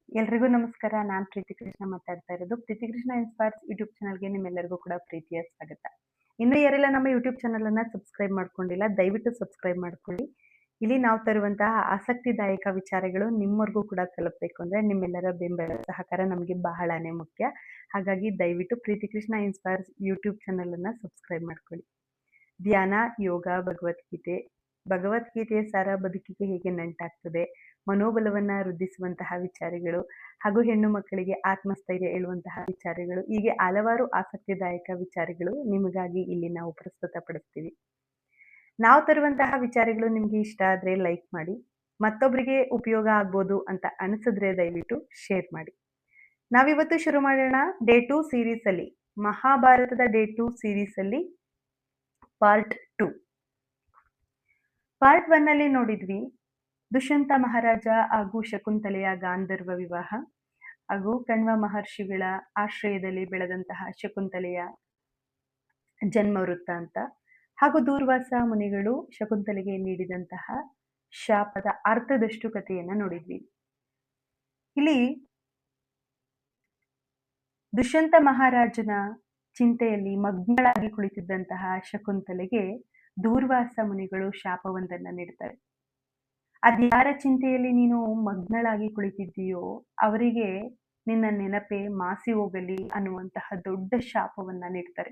ಎಲ್ರಿಗೂ ನಮಸ್ಕಾರ. ನಾನ್ ಪ್ರೀತಿ ಕೃಷ್ಣ ಮಾತಾಡ್ತಾ ಇರೋದು. ಪ್ರೀತಿ ಕೃಷ್ಣ ಇನ್ಸ್ಪೈರ್ಸ್ ಯೂಟ್ಯೂಬ್ ಚಾನಲ್‌ಗೆ ನಿಮ್ಮೆಲ್ಲರಿಗೂ ಕೂಡ ಪ್ರೀತಿಯ ಸ್ವಾಗತ. ಇನ್ನು ಯಾರೆಲ್ಲ ನಮ್ಮ ಯೂಟ್ಯೂಬ್ ಚಾನಲ್ ಅನ್ನ ಸಬ್ಸ್ಕ್ರೈಬ್ ಮಾಡ್ಕೊಂಡಿಲ್ಲ, ದಯವಿಟ್ಟು ಸಬ್ಸ್ಕ್ರೈಬ್ ಮಾಡ್ಕೊಳ್ಳಿ. ಇಲ್ಲಿ ನಾವು ತರುವಂತಹ ಆಸಕ್ತಿದಾಯಕ ವಿಚಾರಗಳು ನಿಮ್ಮವರೆಗೂ ಕೂಡ ತಲುಪಬೇಕು ಅಂದ್ರೆ ನಿಮ್ಮೆಲ್ಲರ ಬೆಂಬಲ ಸಹಕಾರ ನಮಗೆ ಬಹಳನೇ ಮುಖ್ಯ. ಹಾಗಾಗಿ ದಯವಿಟ್ಟು ಪ್ರೀತಿ ಕೃಷ್ಣ ಇನ್ಸ್ಪೈರ್ಸ್ ಯೂಟ್ಯೂಬ್ ಚಾನಲ್ ಅನ್ನ ಸಬ್ಸ್ಕ್ರೈಬ್ ಮಾಡ್ಕೊಳ್ಳಿ. ಧ್ಯಾನ, ಯೋಗ, ಭಗವದ್ಗೀತೆಯ ಸಾರ ಬದುಕಿಗೆ ಹೇಗೆ ನಂಟಾಗ್ತದೆ, ಮನೋಬಲವನ್ನ ವೃದ್ಧಿಸುವಂತಹ ವಿಚಾರಗಳು ಹಾಗೂ ಹೆಣ್ಣು ಮಕ್ಕಳಿಗೆ ಆತ್ಮಸ್ಥೈರ್ಯ ಹೇಳುವಂತಹ ವಿಚಾರಗಳು, ಹೀಗೆ ಹಲವಾರು ಆಸಕ್ತಿದಾಯಕ ವಿಚಾರಗಳು ನಿಮಗಾಗಿ ಇಲ್ಲಿ ನಾವು ಪ್ರಸ್ತುತಪಡಿಸ್ತೀವಿ. ನಾವು ತರುವಂತಹ ವಿಚಾರಗಳು ನಿಮ್ಗೆ ಇಷ್ಟ ಆದ್ರೆ ಲೈಕ್ ಮಾಡಿ, ಮತ್ತೊಬ್ಬರಿಗೆ ಉಪಯೋಗ ಆಗ್ಬೋದು ಅಂತ ಅನಿಸಿದ್ರೆ ದಯವಿಟ್ಟು ಶೇರ್ ಮಾಡಿ. ನಾವಿವತ್ತು ಶುರು ಮಾಡೋಣ ಡೇ 2 ಸೀರೀಸ್ ಅಲ್ಲಿ, ಮಹಾಭಾರತದ ಡೇ 2 ಸೀರೀಸ್ ಅಲ್ಲಿ ಪಾರ್ಟ್ 2. ಪಾರ್ಟ್ 1 ಅಲ್ಲಿ ನೋಡಿದ್ವಿ ದುಷ್ಯಂತ ಮಹಾರಾಜ ಹಾಗೂ ಶಕುಂತಲೆಯ ಗಾಂಧರ್ವ ವಿವಾಹ ಹಾಗೂ ಕಣ್ವ ಮಹರ್ಷಿಗಳ ಆಶ್ರಯದಲ್ಲಿ ಬೆಳೆದಂತಹ ಶಕುಂತಲೆಯ ಜನ್ಮ ವೃತ್ತಾಂತ ಹಾಗೂ ದೂರ್ವಾಸ ಮುನಿಗಳು ಶಕುಂತಲೆಗೆ ನೀಡಿದಂತಹ ಶಾಪದ ಅರ್ಥದಷ್ಟು ಕಥೆಯನ್ನ ನೋಡಿದ್ವಿ. ಇಲ್ಲಿ ದುಷ್ಯಂತ ಮಹಾರಾಜನ ಚಿಂತೆಯಲ್ಲಿ ಮಗ್ನಳಾಗಿ ಕುಳಿತಿದ್ದಂತಹ ಶಕುಂತಲೆಗೆ ದೂರ್ವಾಸ ಮುನಿಗಳು ಶಾಪವೊಂದನ್ನ ನೀಡ್ತಾರೆ. ಅದ್ಯಾರ ಚಿಂತೆಯಲ್ಲಿ ನೀನು ಮಗ್ನಳಾಗಿ ಕುಳಿತಿದ್ದೀಯೋ ಅವರಿಗೆ ನಿನ್ನ ನೆನಪೆ ಮಾಸಿ ಹೋಗಲಿ ಅನ್ನುವಂತಹ ದೊಡ್ಡ ಶಾಪವನ್ನ ನೀಡ್ತಾರೆ.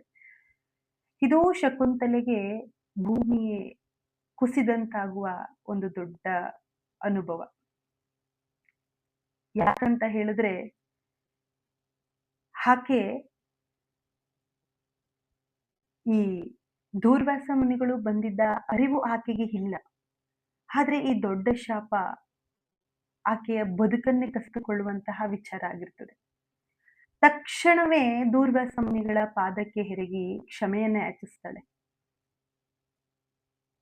ಇದು ಶಕುಂತಲೆಗೆ ಭೂಮಿ ಕುಸಿದಂತಾಗುವ ಒಂದು ದೊಡ್ಡ ಅನುಭವ. ಯಾಕಂತ ಹೇಳಿದ್ರೆ ಆಕೆ ಈ ದೂರ್ವಾಸ ಮುನಿಗಳು ಬಂದಿದ್ದ ಅರಿವು ಆಕೆಗೆ ಇಲ್ಲ. ಆದ್ರೆ ಈ ದೊಡ್ಡ ಶಾಪ ಆಕೆಯ ಬದುಕನ್ನೇ ಕಸಿದುಕೊಳ್ಳುವಂತಹ ವಿಚಾರ ಆಗಿರ್ತದೆ. ತಕ್ಷಣವೇ ದೂರ್ವಾಸ ಮುನಿಗಳ ಪಾದಕ್ಕೆ ಎರಗಿ ಕ್ಷಮೆಯನ್ನ ಯಾಚಿಸ್ತಾಳೆ.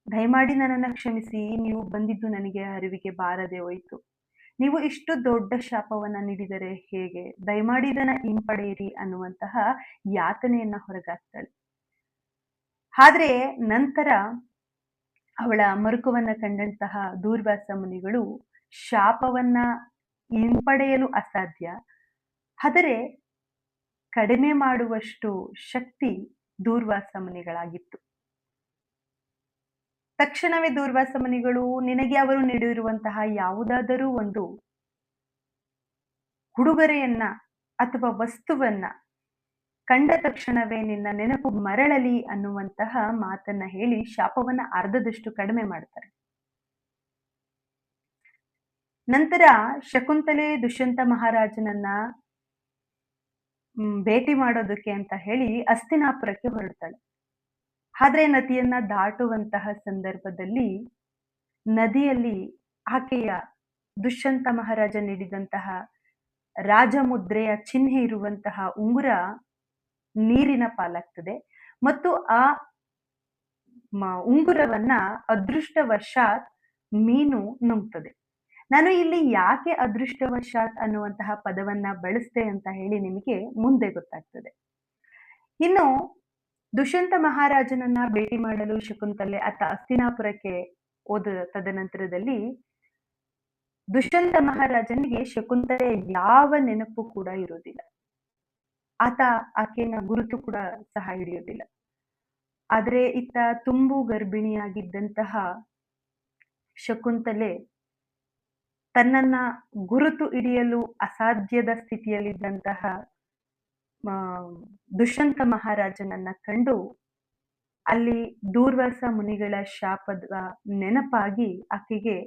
ದಯಮಾಡಿ ನನ್ನನ್ನ ಕ್ಷಮಿಸಿ, ನೀವು ಬಂದಿದ್ದು ನನಗೆ ಅರಿವಿಗೆ ಬಾರದೆ ಹೋಯಿತು. ನೀವು ಇಷ್ಟು ದೊಡ್ಡ ಶಾಪವನ್ನ ನೀಡಿದರೆ ಹೇಗೆ, ದಯಮಾಡಿ ಇದನ್ನ ಹಿಂಪಡೆಯಿರಿ ಅನ್ನುವಂತಹ ಯಾತನೆಯನ್ನ ಹೊರಗಾಕ್ತಾಳೆ. ಆದ್ರೆ ನಂತರ ಅವಳ ಮರುಕವನ್ನ ಕಂಡಂತಹ ದೂರ್ವಾಸ ಮುನಿಗಳು ಶಾಪವನ್ನ ಹಿಂಪಡೆಯಲು ಅಸಾಧ್ಯ, ಆದರೆ ಕಡಿಮೆ ಮಾಡುವಷ್ಟು ಶಕ್ತಿ ದೂರ್ವಾಸ ಮುನಿಗಳಾಗಿತ್ತು. ತಕ್ಷಣವೇ ದೂರ್ವಾಸ ಮುನಿಗಳು ನಿನಗೆ ಅವರು ನೀಡಿರುವಂತಹ ಯಾವುದಾದರೂ ಒಂದು ಉಡುಗೊರೆಯನ್ನ ಅಥವಾ ವಸ್ತುವನ್ನ ಕಂಡ ತಕ್ಷಣವೇ ನಿನ್ನ ನೆನಪು ಮರಳಲಿ ಅನ್ನುವಂತಹ ಮಾತನ್ನ ಹೇಳಿ ಶಾಪವನ್ನ ಅರ್ಧದಷ್ಟು ಕಡಿಮೆ ಮಾಡ್ತಾರೆ. ನಂತರ ಶಕುಂತಲೆ ದುಷ್ಯಂತ ಮಹಾರಾಜನನ್ನ ಭೇಟಿ ಮಾಡೋದಕ್ಕೆ ಅಂತ ಹೇಳಿ ಹಸ್ತಿನಾಪುರಕ್ಕೆ ಹೊರಡ್ತಾಳೆ. ಆದ್ರೆ ನದಿಯನ್ನ ದಾಟುವಂತಹ ಸಂದರ್ಭದಲ್ಲಿ ನದಿಯಲ್ಲಿ ಆಕೆಯ ದುಷ್ಯಂತ ಮಹಾರಾಜ ನೀಡಿದಂತಹ ರಾಜಮುದ್ರೆಯ ಚಿಹ್ನೆ ಇರುವಂತಹ ಉಂಗುರ ನೀರಿನ ಪಾಲಾಗ್ತದೆ ಮತ್ತು ಆ ಉಂಗುರವನ್ನ ಅದೃಷ್ಟವಶಾತ್ ಮೀನು ನುಂಗ್ತದೆ. ನಾನು ಇಲ್ಲಿ ಯಾಕೆ ಅದೃಷ್ಟವಶಾತ್ ಅನ್ನುವಂತಹ ಪದವನ್ನ ಬಳಸ್ತೆ ಅಂತ ಹೇಳಿ ನಿಮಗೆ ಮುಂದೆ ಗೊತ್ತಾಗ್ತದೆ. ಇನ್ನು ದುಷ್ಯಂತ ಮಹಾರಾಜನನ್ನ ಭೇಟಿ ಮಾಡಲು ಶಕುಂತಲೆ ಹಸ್ತಿನಾಪುರಕ್ಕೆ ಹೋದ ತದನಂತರದಲ್ಲಿ ದುಷ್ಯಂತ ಮಹಾರಾಜನಿಗೆ ಶಕುಂತಲೆ ಯಾವ ನೆನಪು ಕೂಡ ಇರೋದಿಲ್ಲ. ಆತ ಆಕೆನ ಗುರುತು ಕೂಡ ಸಹ ಹಿಡಿಯೋದಿಲ್ಲ. ಆದ್ರೆ ಇತ್ತ ತುಂಬು ಗರ್ಭಿಣಿಯಾಗಿದ್ದಂತಹ ಶಕುಂತಲೆ ತನ್ನನ್ನ ಗುರುತು ಹಿಡಿಯಲು ಅಸಾಧ್ಯದ ಸ್ಥಿತಿಯಲ್ಲಿದ್ದಂತಹ ದುಷ್ಯಂತ ಮಹಾರಾಜನನ್ನ ಕಂಡು ಅಲ್ಲಿ ದೂರ್ವಾಸ ಮುನಿಗಳ ಶಾಪದ ನೆನಪಾಗಿ ಆಕೆಗೆ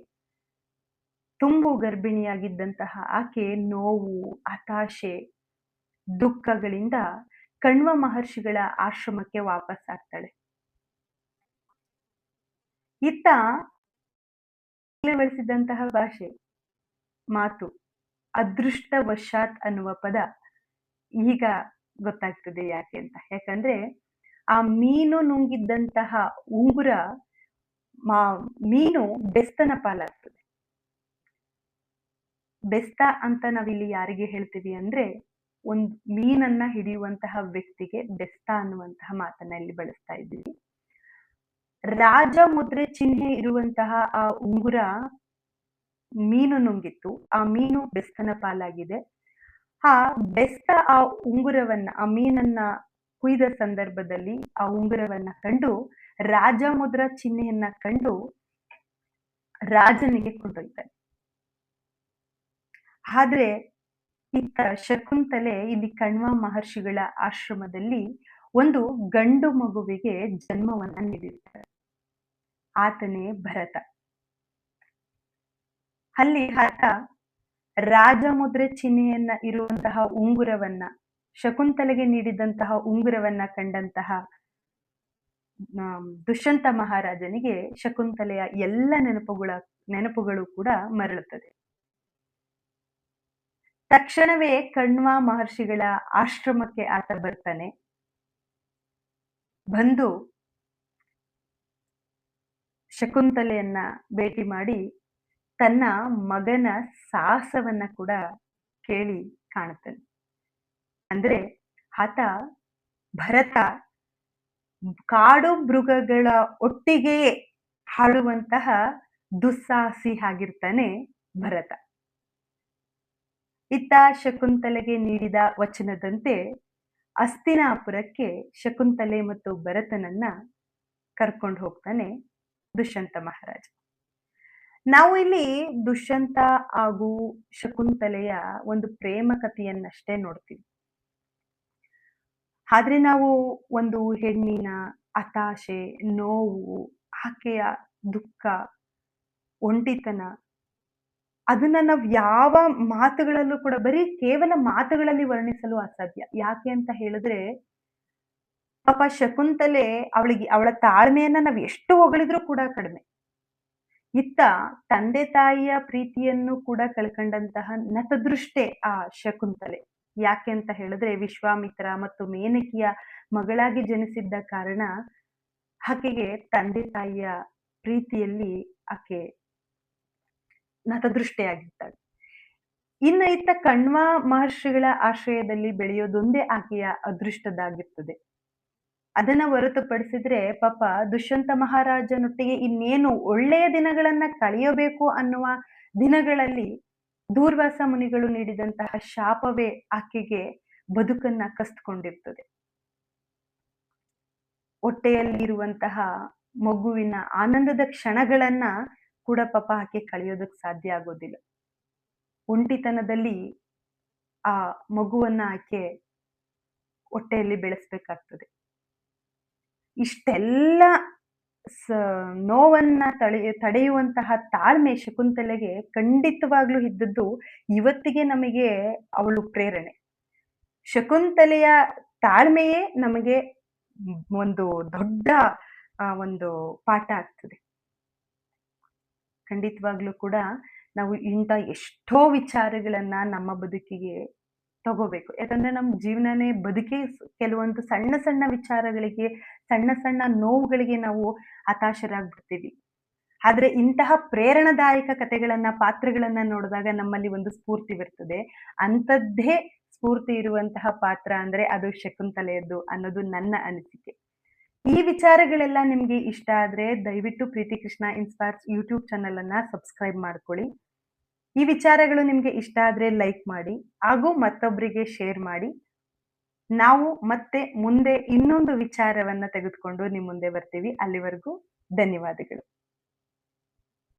ತುಂಬು ಗರ್ಭಿಣಿಯಾಗಿದ್ದಂತಹ ಆಕೆ ನೋವು, ಹತಾಶೆ, ದುಃಖಗಳಿಂದ ಕಣ್ವ ಮಹರ್ಷಿಗಳ ಆಶ್ರಮಕ್ಕೆ ವಾಪಸ್ ಆಗ್ತಾಳೆ. ಇತ್ತ ಬಳಸಿದಂತಹ ಭಾಷೆ, ಮಾತು, ಅದೃಷ್ಟವಶಾತ್ ಅನ್ನುವ ಪದ ಈಗ ಗೊತ್ತಾಗ್ತದೆ ಯಾಕೆ ಅಂತ. ಯಾಕಂದ್ರೆ ಆ ಮೀನು ನುಂಗಿದ್ದಂತಹ ಉಂಗುರ ಮೀನು ಬೆಸ್ತನ ಪಾಲಾಗ್ತದೆ. ಬೆಸ್ತ ಅಂತ ನಾವಿಲ್ಲಿ ಯಾರಿಗೆ ಹೇಳ್ತೀವಿ ಅಂದ್ರೆ ಒಂದು ಮೀನನ್ನ ಹಿಡಿಯುವಂತಹ ವ್ಯಕ್ತಿಗೆ ಬೆಸ್ತ ಅನ್ನುವಂತಹ ಮಾತನ್ನ ಇಲ್ಲಿ ಬಳಸ್ತಾ ಇದ್ದೀವಿ. ರಾಜ ಮುದ್ರೆ ಚಿಹ್ನೆ ಇರುವಂತಹ ಆ ಉಂಗುರ ಮೀನು ನುಂಗಿತ್ತು. ಆ ಮೀನು ಬೆಸ್ತನ ಪಾಲಾಗಿದೆ. ಆ ಬೆಸ್ತ ಆ ಉಂಗುರವನ್ನ, ಆ ಮೀನನ್ನ ಕುಯ್ದ ಸಂದರ್ಭದಲ್ಲಿ ಆ ಉಂಗುರವನ್ನ ಕಂಡು, ರಾಜಮುದ್ರ ಚಿಹ್ನೆಯನ್ನ ಕಂಡು ರಾಜನಿಗೆ ಕೊಂಡೊಯ್ತಾನೆ. ಆದ್ರೆ ಇತ್ತ ಶಕುಂತಲೆ ಇಲ್ಲಿ ಕಣ್ವ ಮಹರ್ಷಿಗಳ ಆಶ್ರಮದಲ್ಲಿ ಒಂದು ಗಂಡು ಮಗುವಿಗೆ ಜನ್ಮವನ್ನ ನೀಡಿರ್ತಾರೆ. ಆತನೇ ಭರತ. ಅಲ್ಲಿ ಆತ ರಾಜಮುದ್ರೆ ಚಿಹ್ನೆಯನ್ನ ಇರುವಂತಹ ಉಂಗುರವನ್ನ, ಶಕುಂತಲೆಗೆ ನೀಡಿದಂತಹ ಉಂಗುರವನ್ನ ಕಂಡಂತಹ ದುಷ್ಯಂತ ಮಹಾರಾಜನಿಗೆ ಶಕುಂತಲೆಯ ಎಲ್ಲ ನೆನಪುಗಳು ಕೂಡ ಮರಳುತ್ತದೆ. ತಕ್ಷಣವೇ ಕಣ್ವ ಮಹರ್ಷಿಗಳ ಆಶ್ರಮಕ್ಕೆ ಆತ ಬರ್ತಾನೆ. ಬಂದು ಶಕುಂತಲೆಯನ್ನ ಭೇಟಿ ಮಾಡಿ ತನ್ನ ಮಗನ ಸಾಹಸವನ್ನ ಕೂಡ ಕೇಳಿ ಕಾಣುತ್ತಾನೆ. ಅಂದ್ರೆ ಆತ ಭರತ ಕಾಡು ಮೃಗಗಳ ಒಟ್ಟಿಗೆಯೇ ಹಾಡುವಂತಹ ದುಸ್ಸಾಹಸಿ ಆಗಿರ್ತಾನೆ ಭರತ. ಇತ್ತ ಶಕುಂತಲೆಗೆ ನೀಡಿದ ವಚನದಂತೆ ಹಸ್ತಿನಾಪುರಕ್ಕೆ ಶಕುಂತಲೆ ಮತ್ತು ಭರತನನ್ನ ಕರ್ಕೊಂಡು ಹೋಗ್ತಾನೆ ದುಷ್ಯಂತ ಮಹಾರಾಜ. ನಾವು ಇಲ್ಲಿ ದುಷ್ಯಂತ ಹಾಗೂ ಶಕುಂತಲೆಯ ಒಂದು ಪ್ರೇಮ ಕಥೆಯನ್ನಷ್ಟೇ ನೋಡ್ತೀವಿ. ಆದ್ರೆ ನಾವು ಒಂದು ಹೆಣ್ಣಿನ ಹತಾಶೆ, ನೋವು, ಆಕೆಯ ದುಃಖ, ಒಂಟಿತನ, ಅದನ್ನ ನಾವು ಯಾವ ಮಾತುಗಳಲ್ಲೂ ಕೂಡ, ಬರೀ ಕೇವಲ ಮಾತುಗಳಲ್ಲಿ ವರ್ಣಿಸಲು ಅಸಾಧ್ಯ. ಯಾಕೆ ಅಂತ ಹೇಳಿದ್ರೆ, ಪಾಪ ಶಕುಂತಲೆ ಅವಳ ತಾಳ್ಮೆಯನ್ನ ನಾವು ಎಷ್ಟು ಹೊಗಳಿದ್ರೂ ಕೂಡ ಕಡಿಮೆ. ಇತ್ತ ತಂದೆ ತಾಯಿಯ ಪ್ರೀತಿಯನ್ನು ಕೂಡ ಕಳ್ಕೊಂಡಂತಹ ನತದೃಷ್ಟೆ ಆ ಶಕುಂತಲೆ. ಯಾಕೆ ಅಂತ ಹೇಳಿದ್ರೆ, ವಿಶ್ವಾಮಿತ್ರ ಮತ್ತು ಮೇನಕೆಯ ಮಗಳಾಗಿ ಜನಿಸಿದ್ದ ಕಾರಣ ಆಕೆಗೆ ತಂದೆ ತಾಯಿಯ ಪ್ರೀತಿಯಲ್ಲಿ ಆಕೆ ನತದೃಷ್ಟೆಯಾಗಿರ್ತಾಳೆ. ಇನ್ನ ಇತ್ತ ಕಣ್ವ ಮಹರ್ಷಿಗಳ ಆಶ್ರಯದಲ್ಲಿ ಬೆಳೆಯೋದೊಂದೇ ಆಕೆಯ ಅದೃಷ್ಟದಾಗಿರ್ತದೆ. ಅದನ್ನ ಹೊರತುಪಡಿಸಿದ್ರೆ ಪಾಪ ದುಷ್ಯಂತ ಮಹಾರಾಜನೊಟ್ಟಿಗೆ ಇನ್ನೇನು ಒಳ್ಳೆಯ ದಿನಗಳನ್ನ ಕಳೆಯಬೇಕು ಅನ್ನುವ ದಿನಗಳಲ್ಲಿ ದೂರ್ವಾಸ ಮುನಿಗಳು ನೀಡಿದಂತಹ ಶಾಪವೇ ಆಕೆಗೆ ಬದುಕನ್ನ ಕಸ್ದುಕೊಂಡಿರ್ತದೆ. ಹೊಟ್ಟೆಯಲ್ಲಿರುವಂತಹ ಮಗುವಿನ ಆನಂದದ ಕ್ಷಣಗಳನ್ನ ಕೂಡ ಪಾಪ ಆಕೆ ಕಳೆಯೋದಕ್ಕೆ ಸಾಧ್ಯ ಆಗೋದಿಲ್ಲ. ಒಂಟಿತನದಲ್ಲಿ ಆ ಮಗುವನ್ನ ಆಕೆ ಹೊಟ್ಟೆಯಲ್ಲಿ ಬೆಳೆಸ್ಬೇಕಾಗ್ತದೆ. ಇಷ್ಟೆಲ್ಲ ನೋವನ್ನ ತಡೆಯುವಂತಹ ತಾಳ್ಮೆ ಶಕುಂತಲೆಗೆ ಖಂಡಿತವಾಗ್ಲೂ ಇದ್ದದ್ದು ಇವತ್ತಿಗೆ ನಮಗೆ ಅವಳು ಪ್ರೇರಣೆ. ಶಕುಂತಲೆಯ ತಾಳ್ಮೆಯೇ ನಮಗೆ ಒಂದು ದೊಡ್ಡ ಒಂದು ಪಾಠ ಆಗ್ತದೆ. ಖಂಡಿತವಾಗ್ಲೂ ಕೂಡ ನಾವು ಇಂಥ ಎಷ್ಟೋ ವಿಚಾರಗಳನ್ನ ನಮ್ಮ ಬದುಕಿಗೆ ತಗೋಬೇಕು. ಯಾಕಂದ್ರೆ ನಮ್ಮ ಜೀವನನೇ ಬದುಕಿ ಕೆಲವೊಂದು ಸಣ್ಣ ಸಣ್ಣ ವಿಚಾರಗಳಿಗೆ, ಸಣ್ಣ ಸಣ್ಣ ನೋವುಗಳಿಗೆ ನಾವು ಹತಾಶರಾಗ್ಬಿಡ್ತೀವಿ. ಆದ್ರೆ ಇಂತಹ ಪ್ರೇರಣಾದಾಯಕ ಕಥೆಗಳನ್ನ, ಪಾತ್ರಗಳನ್ನ ನೋಡಿದಾಗ ನಮ್ಮಲ್ಲಿ ಒಂದು ಸ್ಫೂರ್ತಿ ಬರ್ತದೆ. ಅಂಥದ್ದೇ ಸ್ಫೂರ್ತಿ ಇರುವಂತಹ ಪಾತ್ರ ಅಂದ್ರೆ ಅದು ಶಕುಂತಲೆಯದ್ದು ಅನ್ನೋದು ನನ್ನ ಅನಿಸಿಕೆ. ಈ ವಿಚಾರಗಳೆಲ್ಲ ನಿಮ್ಗೆ ಇಷ್ಟ ಆದ್ರೆ ದಯವಿಟ್ಟು ಪ್ರೀತಿ ಕೃಷ್ಣ ಇನ್ಸ್ಪೈರ್ಸ್ ಯೂಟ್ಯೂಬ್ ಚಾನಲ್ ಅನ್ನ ಸಬ್ಸ್ಕ್ರೈಬ್ ಮಾಡ್ಕೊಳ್ಳಿ. ಈ ವಿಚಾರಗಳು ನಿಮ್ಗೆ ಇಷ್ಟ ಆದ್ರೆ ಲೈಕ್ ಮಾಡಿ ಹಾಗೂ ಮತ್ತೊಬ್ಬರಿಗೆ ಶೇರ್ ಮಾಡಿ. ನಾವು ಮತ್ತೆ ಮುಂದೆ ಇನ್ನೊಂದು ವಿಚಾರವನ್ನ ತೆಗೆದುಕೊಂಡು ನಿಮ್ಮ ಮುಂದೆ ಬರ್ತೀವಿ. ಅಲ್ಲಿವರೆಗೂ ಧನ್ಯವಾದಗಳು.